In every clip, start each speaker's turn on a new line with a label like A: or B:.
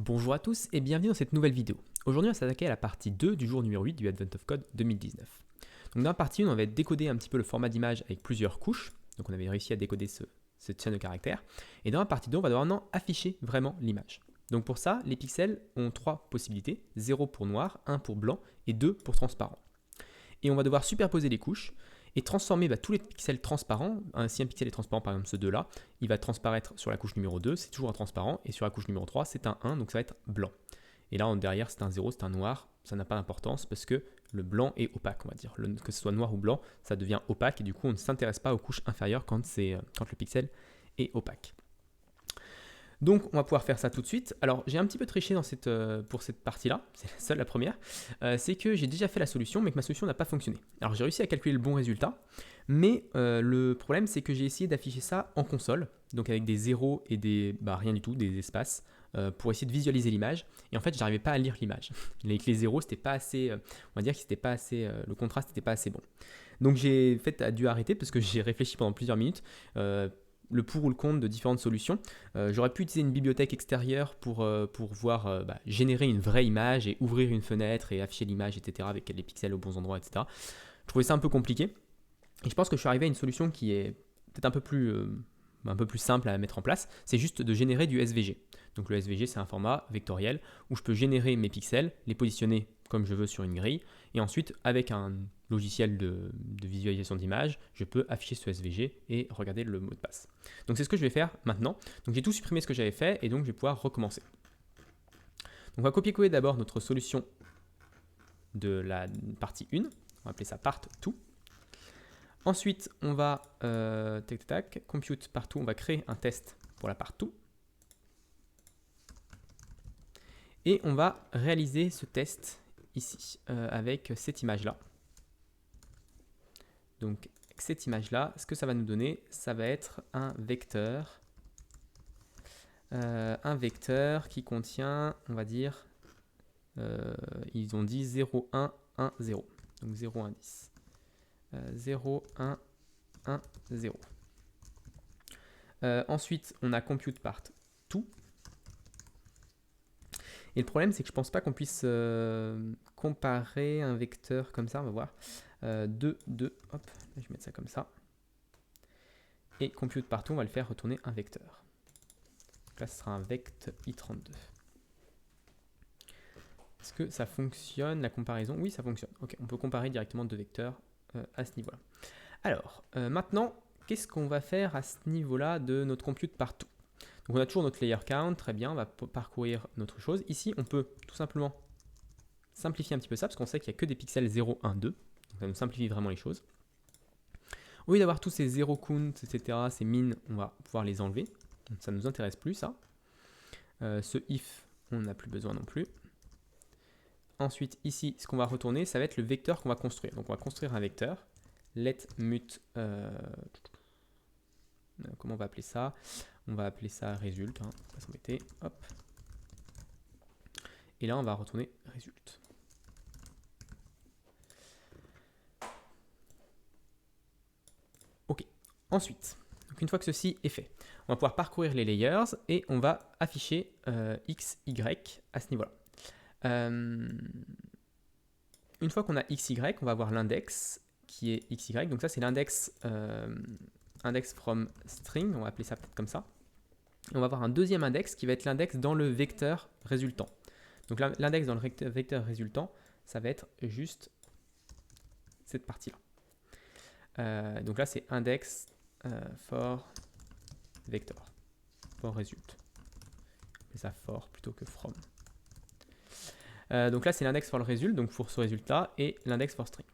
A: Bonjour à tous et bienvenue dans cette nouvelle vidéo. Aujourd'hui on va s'attaquer à la partie 2 du jour numéro 8 du Advent of Code 2019. Donc dans la partie 1 on va décoder un petit peu le format d'image avec plusieurs couches. Donc on avait réussi à décoder cette chaîne de caractères. Et dans la partie 2 on va devoir maintenant afficher vraiment l'image. Donc pour ça les pixels ont trois possibilités, 0 pour noir, 1 pour blanc et 2 pour transparent. Et on va devoir superposer les couches et transformer tous les pixels transparents. Si un pixel est transparent, par exemple ce 2-là, il va transparaître sur la couche numéro 2, c'est toujours un transparent, et sur la couche numéro 3, c'est un 1, donc ça va être blanc. Et là, derrière, c'est un 0, c'est un noir, ça n'a pas d'importance parce que le blanc est opaque, on va dire. Que ce soit noir ou blanc, ça devient opaque, et du coup, on ne s'intéresse pas aux couches inférieures quand le pixel est opaque. Donc on va pouvoir faire ça tout de suite. Alors j'ai un petit peu triché pour cette partie-là, c'est la première, c'est que j'ai déjà fait la solution mais que ma solution n'a pas fonctionné. Alors j'ai réussi à calculer le bon résultat, mais le problème c'est que j'ai essayé d'afficher ça en console, donc avec des zéros et rien du tout, des espaces, pour essayer de visualiser l'image, et en fait j'arrivais pas à lire l'image. Avec les zéros c'était pas assez, on va dire que c'était pas assez, le contraste n'était pas assez bon. Donc j'ai dû arrêter parce que j'ai réfléchi pendant plusieurs minutes, le pour ou le contre de différentes solutions. J'aurais pu utiliser une bibliothèque extérieure pour voir générer une vraie image et ouvrir une fenêtre et afficher l'image, etc. avec les pixels aux bons endroits, etc. Je trouvais ça un peu compliqué. Et je pense que je suis arrivé à une solution qui est peut-être un peu plus simple à mettre en place. C'est juste de générer du SVG. Donc le SVG, c'est un format vectoriel où je peux générer mes pixels, les positionner comme je veux sur une grille, et ensuite, avec un logiciel de visualisation d'image, je peux afficher ce SVG et regarder le mot de passe. Donc c'est ce que je vais faire maintenant. Donc j'ai tout supprimé ce que j'avais fait et donc je vais pouvoir recommencer. Donc on va copier-coller d'abord notre solution de la partie 1. On va appeler ça part2. Ensuite, on va compute partout, on va créer un test pour la part2. Et on va réaliser ce test ici avec cette image-là. Donc cette image-là, ce que ça va nous donner, ça va être un vecteur qui contient, on va dire, ils ont dit 0, 1, 1, 0. Donc 0, 1, 10. 0, 1, 1, 0. Ensuite, on a compute part tout. Et le problème, c'est que je ne pense pas qu'on puisse comparer un vecteur comme ça. On va voir. 2, 2, hop, je vais mettre ça comme ça. Et compute partout, on va le faire retourner un vecteur. Donc là, ce sera un vect i32. Est-ce que ça fonctionne, la comparaison? Oui, ça fonctionne. Ok, on peut comparer directement deux vecteurs à ce niveau-là. Alors, maintenant, qu'est-ce qu'on va faire à ce niveau-là de notre compute partout? Donc on a toujours notre layer count, très bien, on va parcourir notre chose. Ici, on peut tout simplement simplifier un petit peu ça, parce qu'on sait qu'il n'y a que des pixels 0, 1, 2. Donc ça nous simplifie vraiment les choses. Au lieu d'avoir tous ces 0 count, etc., ces min, on va pouvoir les enlever. Donc ça ne nous intéresse plus, ça. Ce if, on n'a plus besoin non plus. Ensuite, ici, ce qu'on va retourner, ça va être le vecteur qu'on va construire. Donc on va construire un vecteur. Let mut, comment on va appeler ça? On va appeler ça result, on va s'embêter. Hop. Et là, on va retourner result. Ok. Ensuite, donc une fois que ceci est fait, on va pouvoir parcourir les layers et on va afficher x, y à ce niveau-là. Une fois qu'on a xy, on va avoir l'index qui est xy. Donc ça, c'est l'index index from string. On va appeler ça peut-être comme ça. Et on va avoir un deuxième index qui va être l'index dans le vecteur résultant. Donc l'index dans le vecteur résultant, ça va être juste cette partie-là. Donc là, c'est index for vector, for result. Et ça for plutôt que from. Donc là, c'est l'index for le result, donc pour ce résultat, et l'index for string.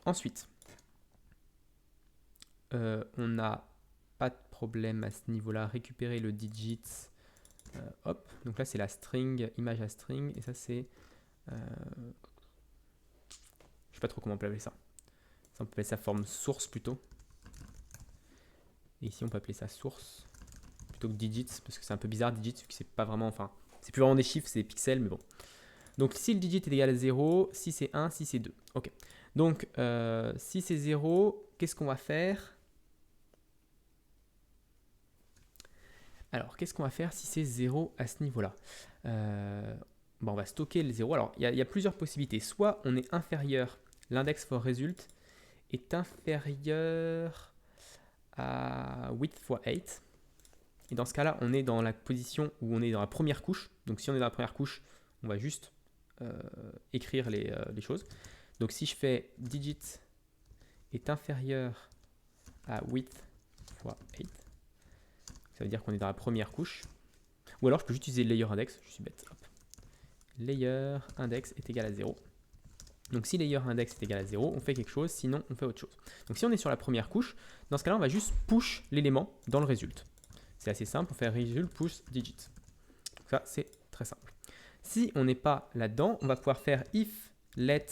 A: Ensuite, on n'a pas de problème à ce niveau-là. Récupérer le digit. Hop, donc là, c'est la string, image à string, et ça, c'est... je sais pas trop comment on peut appeler ça. On peut appeler ça forme source plutôt. Et ici, on peut appeler ça source plutôt que digits, parce que c'est un peu bizarre, digits, vu que c'est pas vraiment... Enfin, c'est plus vraiment des chiffres, c'est des pixels, mais bon. Donc, si le digit est égal à 0, si c'est 1, si c'est 2. Ok. Donc, si c'est 0, qu'est-ce qu'on va faire? Alors, qu'est-ce qu'on va faire si c'est 0 à ce niveau-là? On va stocker le 0. Alors, il y a plusieurs possibilités. Soit on est inférieur, l'index for result est inférieur à 8 fois 8. Et dans ce cas-là, on est dans la position où on est dans la première couche. Donc si on est dans la première couche, on va juste écrire les choses. Donc si je fais digit est inférieur à 8 fois 8, ça veut dire qu'on est dans la première couche. Ou alors je peux juste utiliser layer index, je suis bête. Hop. Layer index est égal à 0. Donc si layer index est égal à 0, on fait quelque chose, sinon on fait autre chose. Donc si on est sur la première couche, dans ce cas-là, on va juste push l'élément dans le result. C'est assez simple, on fait result push digit. Donc ça, c'est très simple. Si on n'est pas là-dedans, on va pouvoir faire if let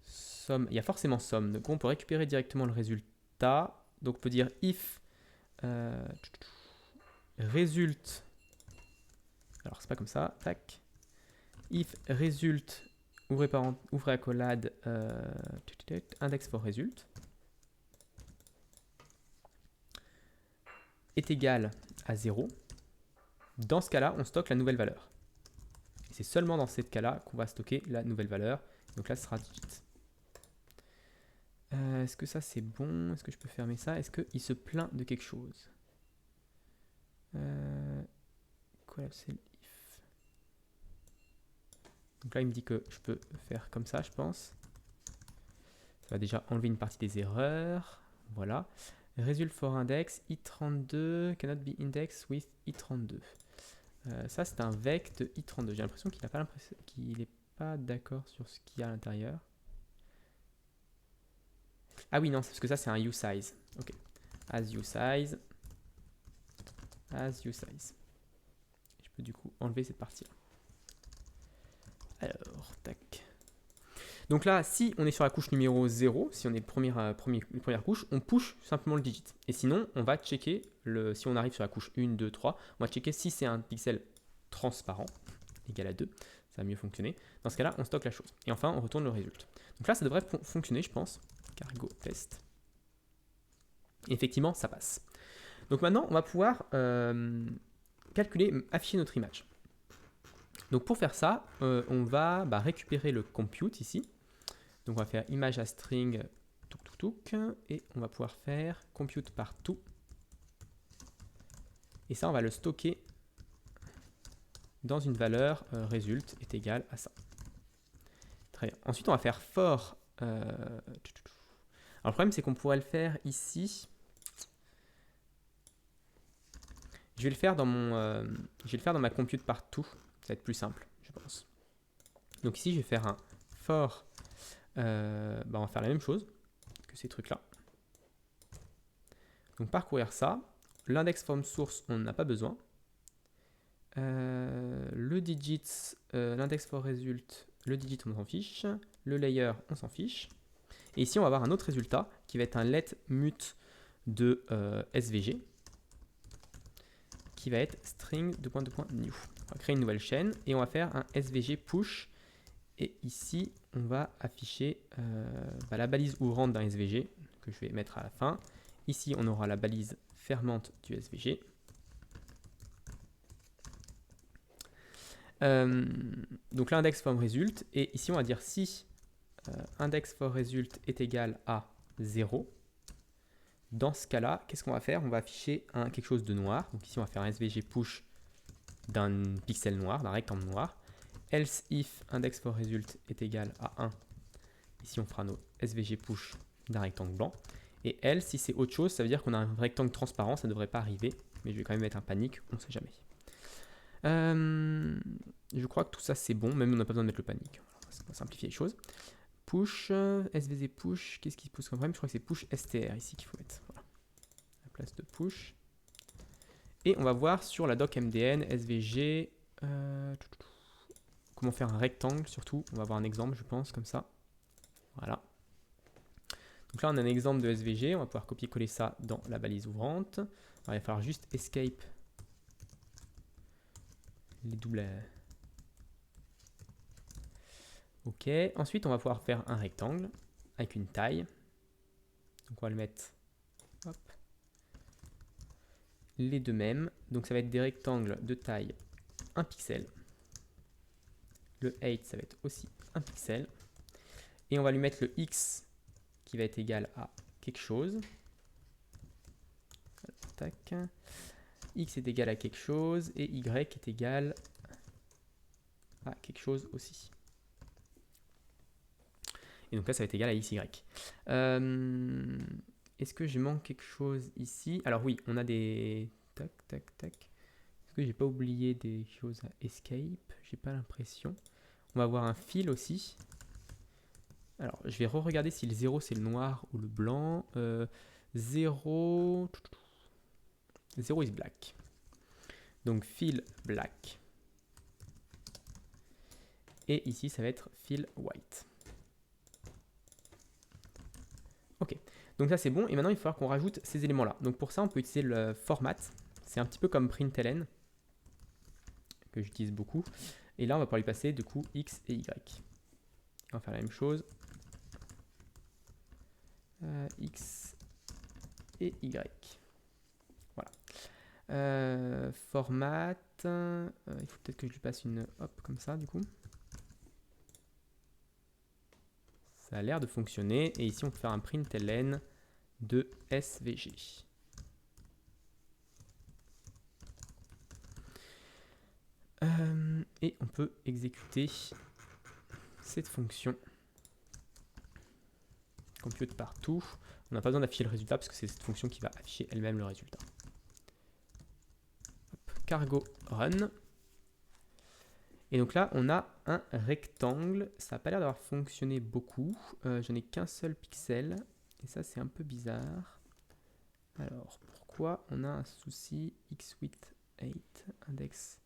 A: sum. Il y a forcément sum, donc on peut récupérer directement le résultat. Donc on peut dire if result. Alors c'est pas comme ça, tac. If result, ouvrez accolade, index for result, est égal à 0. Dans ce cas-là, on stocke la nouvelle valeur. Et c'est seulement dans ce cas-là qu'on va stocker la nouvelle valeur. Donc là, ce sera digit. Est-ce que ça, c'est bon? Est-ce que je peux fermer ça? Est-ce qu'il se plaint de quelque chose? Collapse if. Donc là, il me dit que je peux faire comme ça, je pense. Ça va déjà enlever une partie des erreurs. Voilà. Result for index, i32 cannot be indexed with i32. Ça, c'est un vec de i32. J'ai l'impression qu'il n'est pas d'accord sur ce qu'il y a à l'intérieur. Ah oui, non, parce que ça, c'est un usize. Ok. As usize. As usize. Je peux du coup enlever cette partie-là. Alors, tac. Donc là, si on est sur la couche numéro 0, si on est première couche, on push simplement le digit. Et sinon, on va checker, si on arrive sur la couche 1, 2, 3, on va checker si c'est un pixel transparent, égal à 2. Ça va mieux fonctionner. Dans ce cas-là, on stocke la chose. Et enfin, on retourne le résultat. Donc là, ça devrait fonctionner, je pense. Cargo test. Et effectivement, ça passe. Donc maintenant, on va pouvoir afficher notre image. Donc pour faire ça, on va récupérer le compute ici. Donc on va faire image à string et on va pouvoir faire compute partout. Et ça, on va le stocker dans une valeur result est égal à ça. Très bien. Ensuite, on va faire for. Alors le problème, c'est qu'on pourrait le faire ici. Je vais le faire dans ma compute partout. Ça va être plus simple, je pense. Donc ici, je vais faire un for. On va faire la même chose que ces trucs-là. Donc parcourir ça. L'index from source, on n'en a pas besoin. Le digit, l'index for result, le digit, on s'en fiche. Le layer, on s'en fiche. Et ici, on va avoir un autre résultat qui va être un let mut de SVG qui va être string new. On va créer une nouvelle chaîne et on va faire un SVG push. Et ici, on va afficher la balise ouvrante d'un SVG que je vais mettre à la fin. Ici, on aura la balise fermante du SVG. Donc l'index from result. Et ici, on va dire si index for result est égal à 0. Dans ce cas-là, qu'est-ce qu'on va faire? On va afficher quelque chose de noir. Donc ici, on va faire un SVG push d'un pixel noir, d'un rectangle noir. Else if index for result est égal à 1. Ici, on fera nos SVG push d'un rectangle blanc. Et else, si c'est autre chose, ça veut dire qu'on a un rectangle transparent. Ça ne devrait pas arriver. Mais je vais quand même mettre un panique, on ne sait jamais. Je crois que tout ça, c'est bon. Même on n'a pas besoin de mettre le panique. On va simplifier les choses. Push, SVG push, qu'est-ce qui pose comme problème? Je crois que c'est push str ici qu'il faut mettre. Voilà. La place de push. Et on va voir sur la doc MDN, SVG, comment faire un rectangle surtout. On va voir un exemple, je pense, comme ça. Voilà. Donc là, on a un exemple de SVG. On va pouvoir copier-coller ça dans la balise ouvrante. Alors, il va falloir juste escape les doubles. Ok, ensuite on va pouvoir faire un rectangle avec une taille. Donc on va le mettre, hop. les deux mêmes. Donc ça va être des rectangles de taille 1 pixel. Le 8, ça va être aussi 1 pixel. Et on va lui mettre le x qui va être égal à quelque chose. Tac. X est égal à quelque chose et y est égal à quelque chose aussi. Et donc là, ça va être égal à xy. Est-ce que je manque quelque chose ici? Alors oui, on a des... Tac, tac, tac. Est-ce que j'ai pas oublié des choses à escape? J'ai pas l'impression. On va avoir un fil aussi. Alors, je vais re-regarder si le 0 c'est le noir ou le blanc. 0... 0 is black. Donc fill black. Et ici, ça va être fill white. Ok, donc ça c'est bon. Et maintenant, il va falloir qu'on rajoute ces éléments-là. Donc pour ça, on peut utiliser le format. C'est un petit peu comme println, que j'utilise beaucoup. Et là, on va pouvoir lui passer du coup x et y. On va faire la même chose. X et y. Voilà. Format. Il faut peut-être que je lui passe une hop comme ça du coup. Ça a l'air de fonctionner. Et ici, on peut faire un println de SVG. Et on peut exécuter cette fonction. Compute partout. On n'a pas besoin d'afficher le résultat parce que c'est cette fonction qui va afficher elle-même le résultat. Hop, cargo run. Et donc là, on a un rectangle. Ça n'a pas l'air d'avoir fonctionné beaucoup. J'en ai qu'un seul pixel. Et ça, c'est un peu bizarre. Alors, pourquoi on a un souci x width 8 index?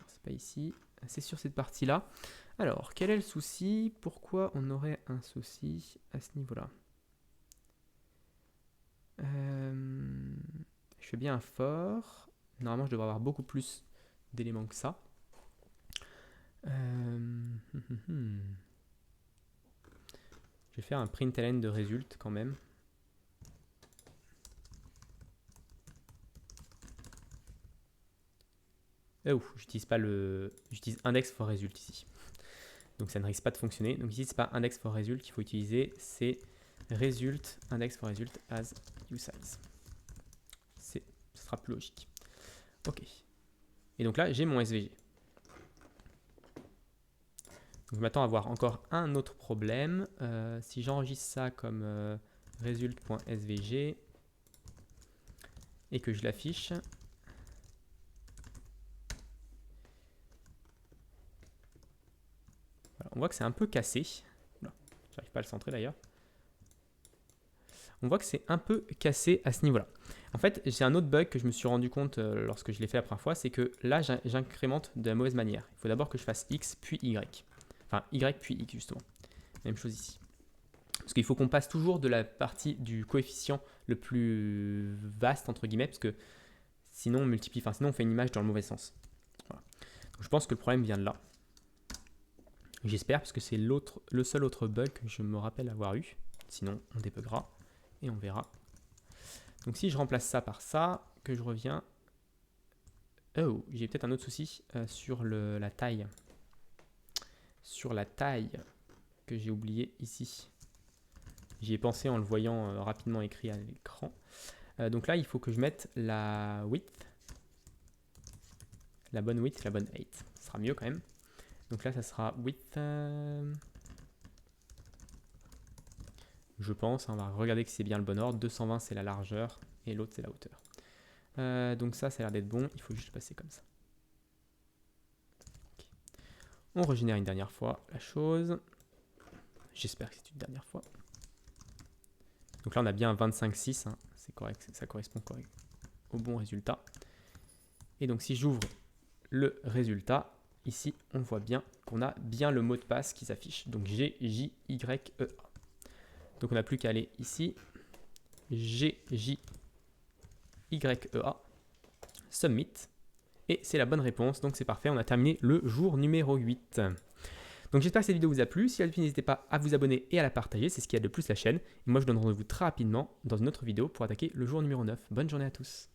A: C'est pas ici. C'est sur cette partie-là. Alors, quel est le souci? Pourquoi on aurait un souci à ce niveau-là? Je fais bien un for. Normalement, je devrais avoir beaucoup plus d'éléments que ça. Je vais faire un println de result quand même. J'utilise pas le... J'utilise index for result ici. Donc ça ne risque pas de fonctionner. Donc ici, c'est pas index for result qu'il faut utiliser, c'est result index for result as usize. Ce sera plus logique. Ok. Et donc là, j'ai mon SVG. Donc je m'attends à avoir encore un autre problème. Si j'enregistre ça comme result.svg et que je l'affiche, voilà, on voit que c'est un peu cassé. J'arrive pas à le centrer d'ailleurs. On voit que c'est un peu cassé à ce niveau-là. En fait, j'ai un autre bug que je me suis rendu compte lorsque je l'ai fait la première fois, c'est que là, j'incrémente de la mauvaise manière. Il faut d'abord que je fasse x puis y. Enfin, y puis x justement. Même chose ici. Parce qu'il faut qu'on passe toujours de la partie du coefficient le plus vaste, entre guillemets, parce que sinon on multiplie, enfin sinon on fait une image dans le mauvais sens. Voilà. Donc, je pense que le problème vient de là. J'espère, parce que c'est le seul autre bug que je me rappelle avoir eu. Sinon, on débuggera et on verra. Donc si je remplace ça par ça, que je reviens... Oh, j'ai peut-être un autre souci sur la taille. Sur la taille que j'ai oublié ici. J'y ai pensé en le voyant rapidement écrit à l'écran. Donc là, il faut que je mette la width. La bonne width, la bonne height. Ce sera mieux quand même. Donc là, ça sera width... je pense, on va regarder que c'est bien le bon ordre. 220, c'est la largeur et l'autre, c'est la hauteur. Donc ça a l'air d'être bon. Il faut juste passer comme ça. Okay. On régénère une dernière fois la chose. J'espère que c'est une dernière fois. Donc là, on a bien 25,6. Hein. C'est correct, ça correspond correct au bon résultat. Et donc, si j'ouvre le résultat, ici, on voit bien qu'on a bien le mot de passe qui s'affiche. Donc, GJYEA. Donc, on n'a plus qu'à aller ici. GJYEA. Submit. Et c'est la bonne réponse. Donc, c'est parfait. On a terminé le jour numéro 8. Donc j'espère que cette vidéo vous a plu. Si elle a plu, n'hésitez pas à vous abonner et à la partager. C'est ce qui aide le plus la chaîne. Et moi, je vous donne rendez-vous très rapidement dans une autre vidéo pour attaquer le jour numéro 9. Bonne journée à tous.